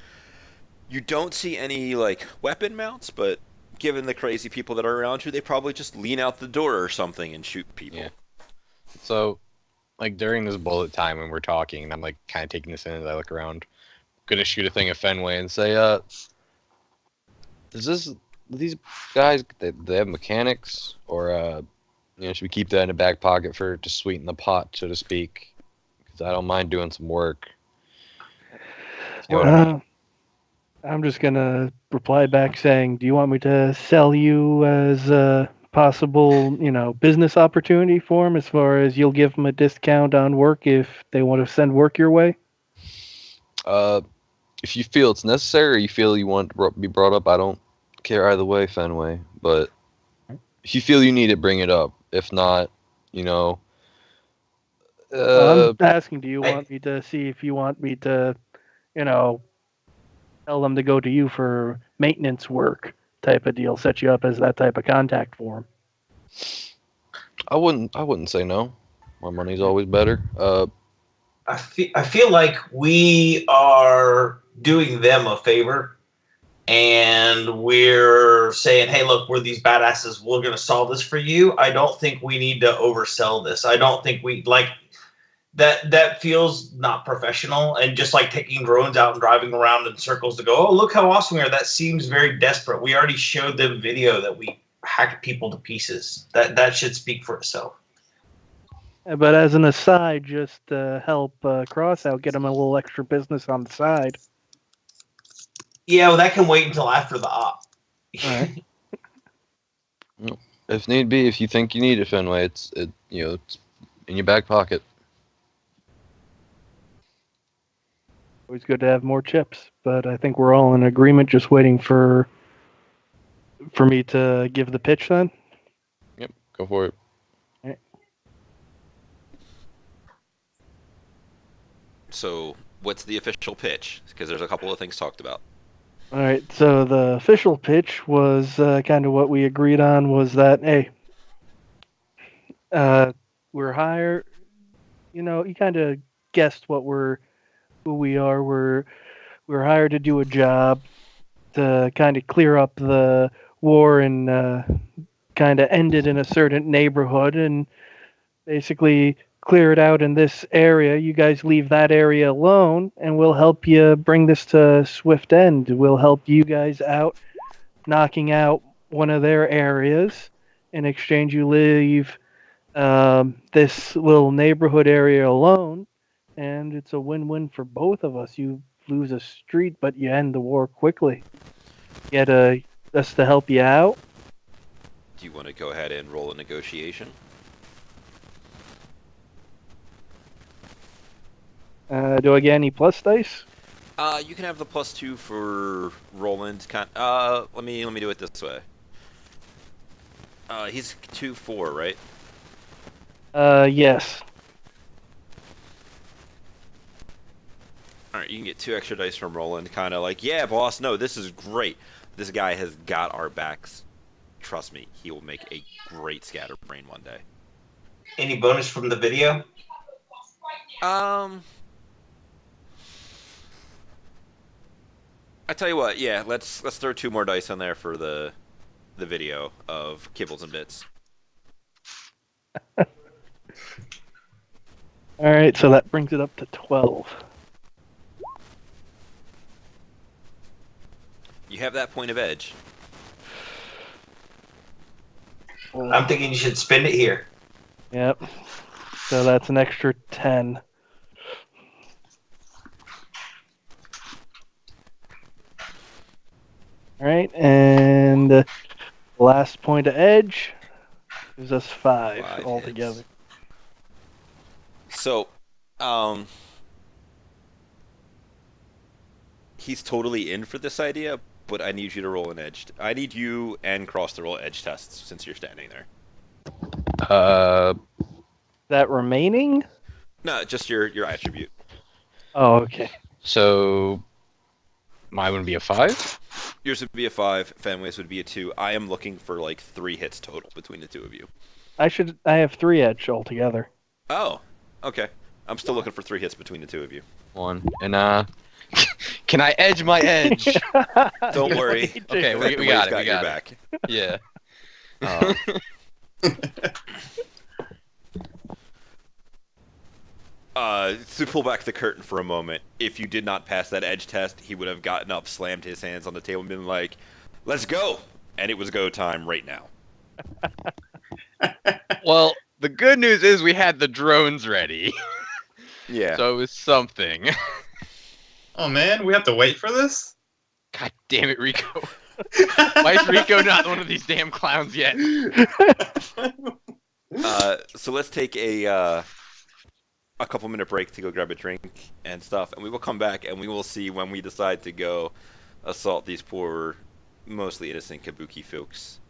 You don't see any like weapon mounts, but given the crazy people that are around you, they probably just lean out the door or something and shoot people. Yeah. So, like during this bullet time when we're talking, and I'm like kind of taking this in as I look around, gonna shoot a thing at Fenway and say, do these guys they have mechanics or should we keep that in a back pocket to sweeten the pot, so to speak? Because I don't mind doing some work. You know what I mean? I'm just going to reply back saying, do you want me to sell you as a possible, business opportunity for them, as far as you'll give them a discount on work if they want to send work your way? If you feel it's necessary or you feel you want to be brought up, I don't care either way, Fenway. But if you feel you need it, bring it up. If not, I'm asking, do you want me to see if you want me to, tell them to go to you for maintenance work type of deal, set you up as that type of contact for them? I wouldn't say no. More money's always better. I feel like we are doing them a favor, and we're saying, "Hey, look, we're these badasses. We're going to solve this for you." I don't think we need to oversell this. I don't think we like that. That feels not professional, and just like taking drones out and driving around in circles to go, "Oh, look how awesome we are." That seems very desperate. We already showed them video that we hacked people to pieces. That should speak for itself. But as an aside, just help Cross out, get him a little extra business on the side. Yeah, well, that can wait until after the op. All right. If need be, if you think you need it, Fenway, it's in your back pocket. Always good to have more chips, but I think we're all in agreement, just waiting for me to give the pitch then. Yep, go for it. So, what's the official pitch? Because there's a couple of things talked about. All right, so the official pitch was kind of what we agreed on, was that, hey, we're hired, you kind of guessed who we are. We're hired to do a job to kind of clear up the war and kind of end it in a certain neighborhood and basically clear it out in this area. You guys leave that area alone, and we'll help you bring this to swift end. We'll help you guys out, knocking out one of their areas. In exchange, you leave this little neighborhood area alone, and it's a win-win for both of us. You lose a street, but you end the war quickly. Get us to help you out. Do you want to go ahead and roll a negotiation? Do I get any plus dice? You can have the +2 for Roland. Let me do it this way. He's 2-4, right? Yes. All right, you can get 2 extra dice from Roland. Kind of like, yeah, boss. No, this is great. This guy has got our backs. Trust me, he will make a great scatterbrain one day. Any bonus from the video? I tell you what, yeah, let's throw 2 more dice on there for the video of Kibbles and Bits. All right, so that brings it up to 12. You have that point of edge. I'm thinking you should spend it here. Yep. So that's an extra 10. All right, and the last point of edge gives us 5 altogether. So, he's totally in for this idea, but I need you to roll an edge. I need you and Cross to roll edge tests since you're standing there. That remaining? No, just your attribute. Oh, okay. So, mine would be a 5? Yours would be a 5. Fenway's would be a 2. I am looking for like 3 hits total between the 2 of you. I have 3 edge altogether. Oh, okay. I'm still looking for 3 hits between the 2 of you. 1. And, can I edge my edge? Don't worry. Okay, we Fenway's got it. got We your got it. back. Yeah. To pull back the curtain for a moment, if you did not pass that edge test, he would have gotten up, slammed his hands on the table, and been like, "Let's go!" And it was go time right now. Well, the good news is we had the drones ready. Yeah. So it was something. Oh man, we have to wait for this? God damn it, Rico. Why is Rico not one of these damn clowns yet? So let's take a couple minute break to go grab a drink and stuff, and we will come back and we will see when we decide to go assault these poor, mostly innocent Kabuki folks